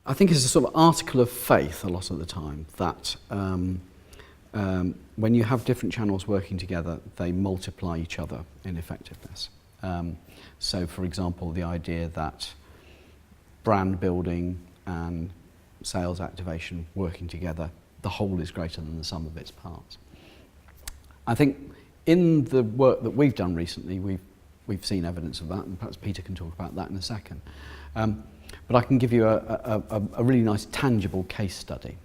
I think it's a sort of article of faith a lot of the time that when you have different channels working together, they multiply each other in effectiveness. So, for example, the idea that brand building and sales activation working together, the whole is greater than the sum of its parts. I think in the work that we've done recently, we've seen evidence of that, and perhaps Peter can talk about that in a second. But I can give you a really nice tangible case study.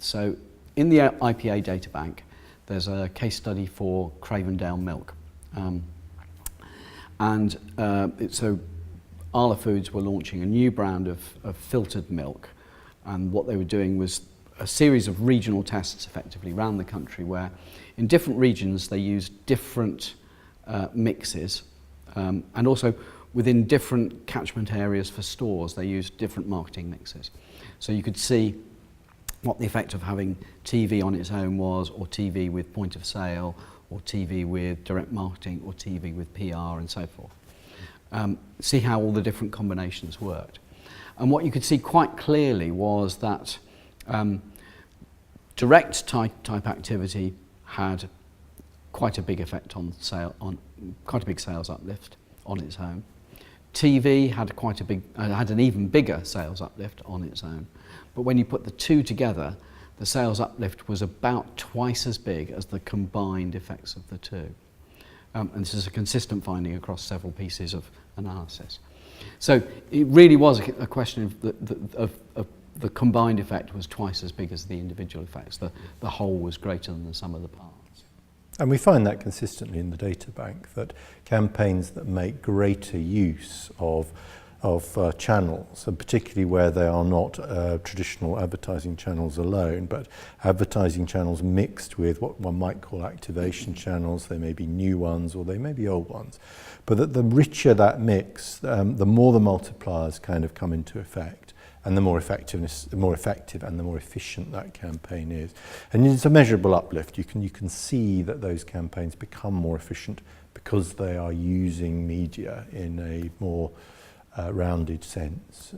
So in the IPA data bank, there's a case study for Cravendale milk. So Arla Foods were launching a new brand of filtered milk, and what they were doing was a series of regional tests effectively around the country where in different regions they used different mixes, and also within different catchment areas for stores they used different marketing mixes. So you could see what the effect of having TV on its own was, or TV with point of sale, or TV with direct marketing, or TV with PR and so forth. See how all the different combinations worked. And what you could see quite clearly was that direct type activity had quite a big effect on quite a big sales uplift on its own. TV had had an even bigger sales uplift on its own. But when you put the two together, the sales uplift was about twice as big as the combined effects of the two. And this is a consistent finding across several pieces of analysis. So it really was a question of the combined effect was twice as big as the individual effects. The whole was greater than the sum of the parts. And we find that consistently in the data bank, that campaigns that make greater use of channels, and particularly where they are not traditional advertising channels alone, but advertising channels mixed with what one might call activation channels. They may be new ones or they may be old ones. But that the richer that mix, the more the multipliers kind of come into effect, and the more effective and the more efficient that campaign is. And it's a measurable uplift. You can see that those campaigns become more efficient because they are using media in a more rounded sense.